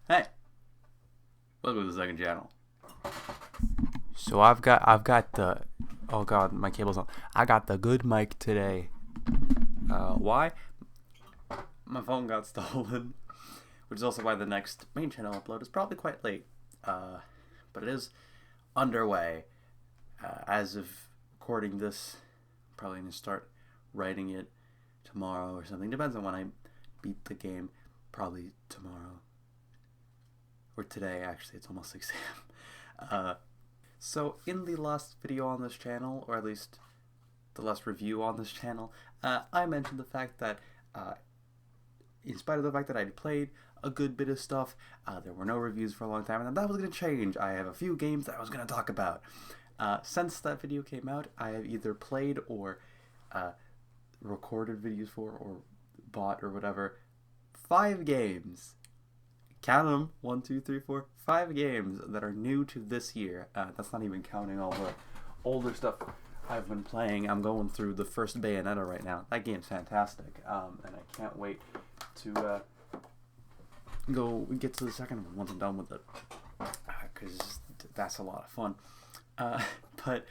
Hey, welcome to the second channel. So I've got the oh god, my cable's on. I got the good mic today. Why? My phone got stolen, which is also why the next main channel upload is probably quite late. But it is underway. As of recording this, I'm probably going to start writing it tomorrow or something. Depends on when I beat the game. Probably tomorrow. Or today, actually. It's almost 6 a.m. So in the last video on this channel, or at least the last review on this channel, I mentioned the fact that in spite of the fact that I'd played a good bit of stuff, there were no reviews for a long time, and that was going to change. I have a few games that I was going to talk about. Since that video came out, I have either played or recorded videos for, or bought or whatever, 5 games. Count them, 1, 2, 3, 4, 5 games that are new to this year. That's not even counting all the older stuff I've been playing. I'm going through the first Bayonetta right now. That game's fantastic, and I can't wait to go get to the second one once I'm done with it, because that's a lot of fun. But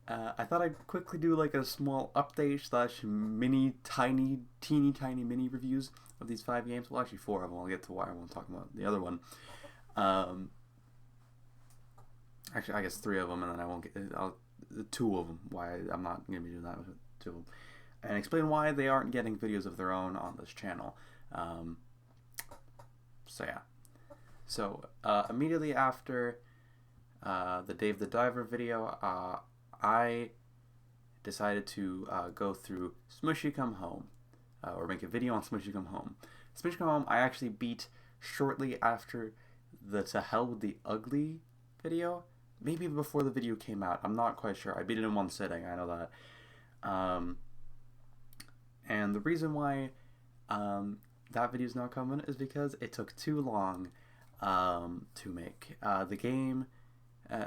I thought I'd quickly do like a small update slash mini tiny teeny tiny mini reviews of these 5 games. Well, actually 4 of them. I'll get to why I won't talk about the other one. Actually, I guess 3 of them, and then I won't get 2 of them. Why I'm not going to be doing that with 2 of them, and explain why they aren't getting videos of their own on this channel. So yeah. So immediately after the Dave the Diver video, I decided to go through Smushy Come Home, or make a video on Smushy Come Home. Smushy Come Home I actually beat shortly after the To Hell with the Ugly video. Maybe before the video came out. I'm not quite sure. I beat it in one sitting. I know that. And the reason why that video is not coming is because it took too long to make. The game...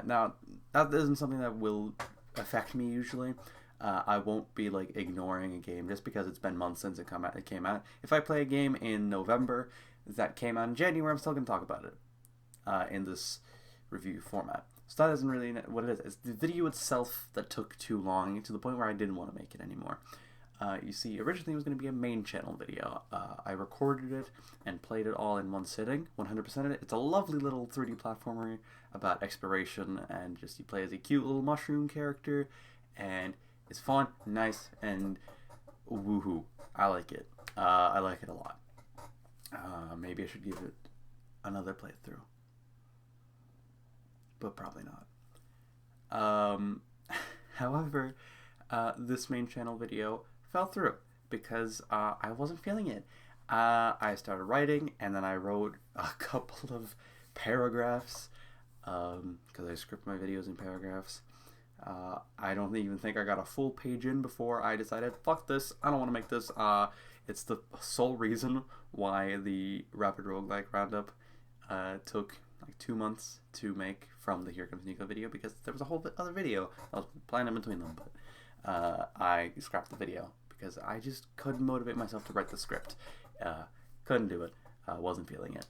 now, that isn't something that will affect me usually. I won't be like ignoring a game just because it's been months since it came out. If I play a game in November that came out in January, I'm still going to talk about it in this review format. So that isn't really what it is. It's the video itself that took too long to the point where I didn't want to make it anymore. You see, originally it was going to be a main channel video. I recorded it and played it all in one sitting, 100% of it. It's a lovely little 3D platformer about exploration, and just you play as a cute little mushroom character, and it's fun, nice, and woohoo. I like it. I like it a lot. Maybe I should give it another playthrough, but probably not. However, this main channel video fell through because I wasn't feeling it. I started writing, and then I wrote a couple of paragraphs because I script my videos in paragraphs. I don't even think I got a full page in before I decided, fuck this, I don't want to make this. It's the sole reason why the Rapid Roguelike Roundup took like 2 months to make from the Here Comes Nico video, because there was a whole other video I was planning in between them, but I scrapped the video because I just couldn't motivate myself to write the script. Couldn't do it. Wasn't feeling it.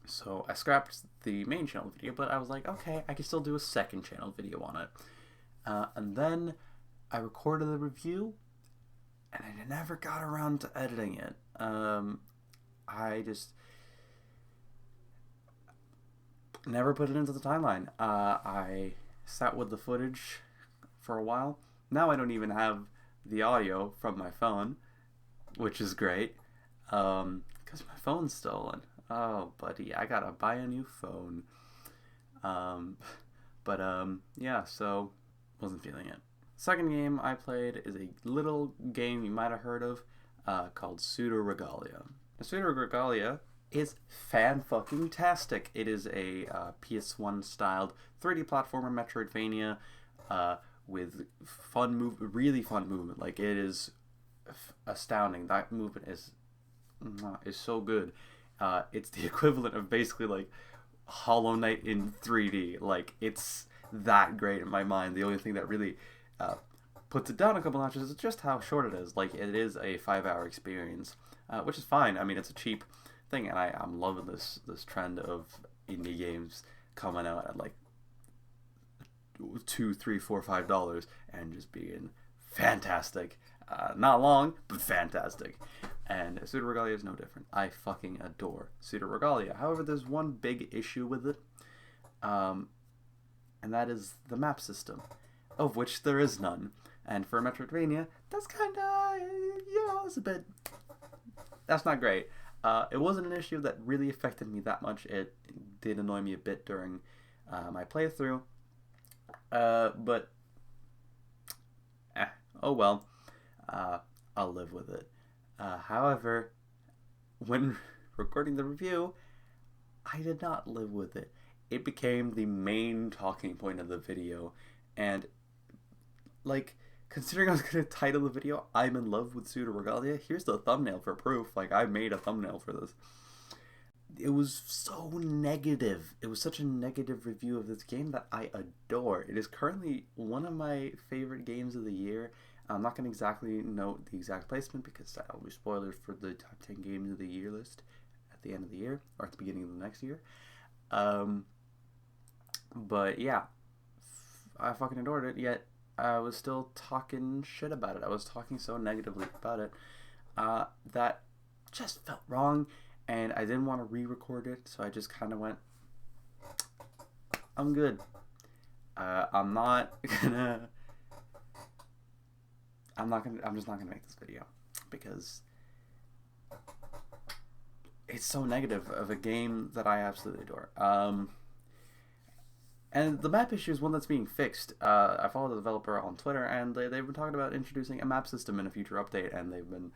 So I scrapped the main channel video, but I was like, okay, I can still do a second channel video on it. And then I recorded the review, and I never got around to editing it. I just never put it into the timeline. I sat with the footage for a while. Now I don't even have the audio from my phone, which is great, because my phone's stolen. Oh, buddy, I gotta buy a new phone. Yeah, so wasn't feeling it. Second game I played is a little game you might have heard of called Pseudo Regalia. Pseudo Regalia is fan-fucking-tastic. It is a PS1 styled 3D platformer Metroidvania with really fun movement. Like, it is astounding. That movement is so good. It's the equivalent of basically like Hollow Knight in 3D. Like, it's that great in my mind. The only thing that really puts it down a couple notches is just how short it is. Like, it is a 5-hour experience, which is fine. I mean, it's a cheap thing, and I'm loving this trend of indie games coming out at like $2, $3, $4, $5 and just being fantastic. Not long, but fantastic. And Pseudo Regalia is no different. I fucking adore Pseudo Regalia. However, there's one big issue with it, and that is the map system, of which there is none. And for Metroidvania, that's kind of, it's a bit, that's not great. It wasn't an issue that really affected me that much. It did annoy me a bit during my playthrough, but oh well. I'll live with it. However, when recording the review, I did not live with it. It became the main talking point of the video, and like, considering I was going to title the video, I'm in love with Pseudo Regalia, here's the thumbnail for proof. Like, I made a thumbnail for this. It was so negative. It was such a negative review of this game that I adore. It is currently one of my favorite games of the year. I'm not going to exactly note the exact placement because that'll be spoilers for the top 10 games of the year list at the end of the year, or at the beginning of the next year. But yeah, I fucking adored it, yet I was still talking shit about it. I was talking so negatively about it that just felt wrong, and I didn't want to re-record it, so I just kind of went, I'm good. I'm just not gonna make this video because it's so negative of a game that I absolutely adore. And the map issue is one that's being fixed. I follow the developer on Twitter, and they've been talking about introducing a map system in a future update, and they've been,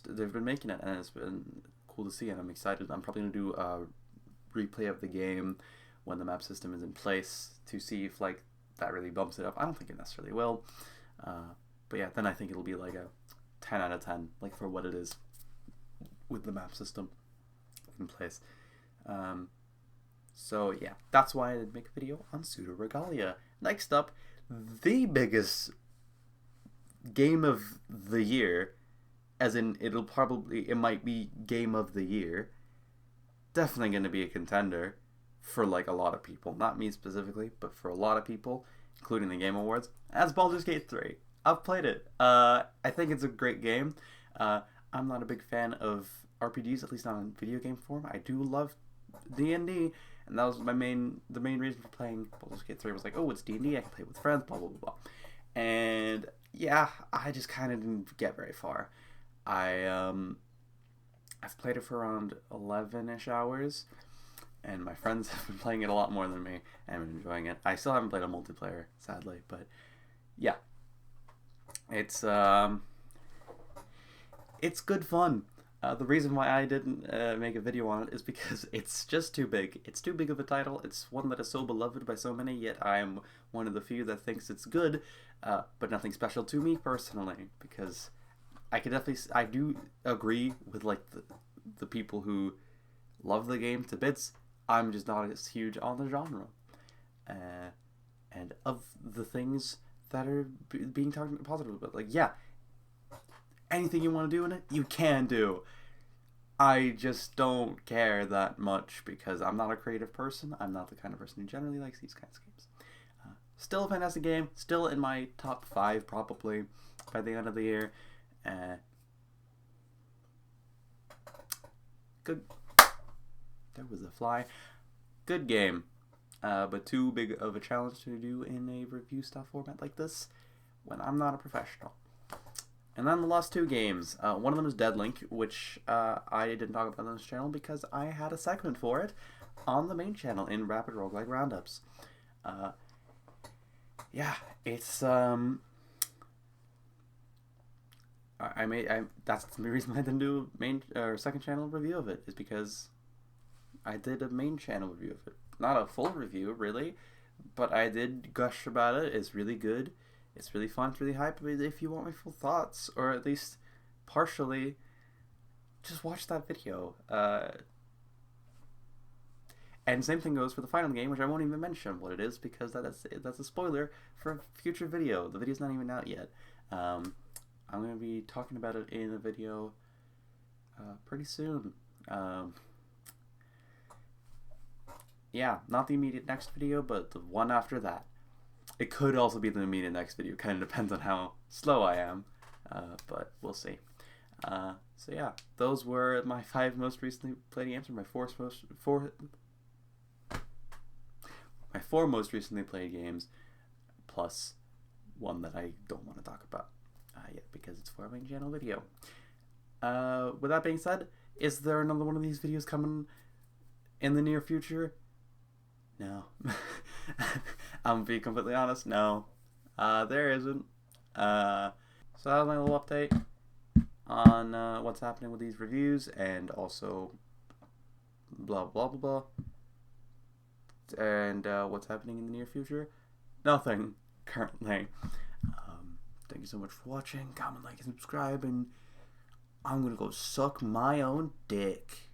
they've been making it, and it's been cool to see, and I'm excited. I'm probably gonna do a replay of the game when the map system is in place to see if like that really bumps it up. I don't think it necessarily will, but yeah, then I think it'll be like a 10 out of 10, like for what it is with the map system in place. So yeah, that's why I did make a video on Pseudo Regalia. Next up, the biggest game of the year, as in it might be game of the year, definitely going to be a contender for like a lot of people, not me specifically, but for a lot of people, including the Game Awards, as Baldur's Gate 3. I've played it. I think it's a great game. I'm not a big fan of RPGs, at least not in video game form. I do love D&D, and that was the main reason for playing Baldur's Gate 3 was like, oh, it's D&D, I can play with friends, blah, blah, blah, blah. And yeah, I just kind of didn't get very far. I've played it for around 11-ish hours, and my friends have been playing it a lot more than me and been enjoying it. I still haven't played a multiplayer, sadly, but yeah. It's good fun. The reason why I didn't make a video on it is because it's just too big. It's too big of a title. It's one that is so beloved by so many, yet I am one of the few that thinks it's good, but nothing special to me personally, because I do agree with like the people who love the game to bits. I'm just not as huge on the genre. And of the things that are being talked positive about, like, yeah, anything you want to do in it, you can do. I just don't care that much because I'm not a creative person. I'm not the kind of person who generally likes these kinds of games. Still a fantastic game. Still in my top 5 probably by the end of the year. Good. There was a fly. Good game. But too big of a challenge to do in a review style format like this when I'm not a professional. And then the last 2 games. One of them is Deadlink, which I didn't talk about on this channel because I had a segment for it on the main channel in Rapid Roguelike Roundups. Yeah, it's that's the reason I didn't do a main or second channel review of it, is because I did a main channel review of it. Not a full review, really, but I did gush about it. It's really good. It's really fun. It's really hype. But if you want my full thoughts, or at least partially, just watch that video. And same thing goes for the final game, which I won't even mention what it is because that's a spoiler for a future video. The video's not even out yet. I'm going to be talking about it in a video pretty soon. Yeah, not the immediate next video, but the one after that. It could also be the immediate next video. Kind of depends on how slow I am, but we'll see. So yeah, those were my 5 most recently played games, or my 4 most recently played games, plus one that I don't want to talk about yet because it's for my channel video. With that being said, is there another one of these videos coming in the near future? No. I'm gonna be completely honest, no. There isn't. So that was my little update on what's happening with these reviews, and also blah blah blah blah. And what's happening in the near future? Nothing currently. Thank you so much for watching. Comment, like, and subscribe, and I'm gonna go suck my own dick.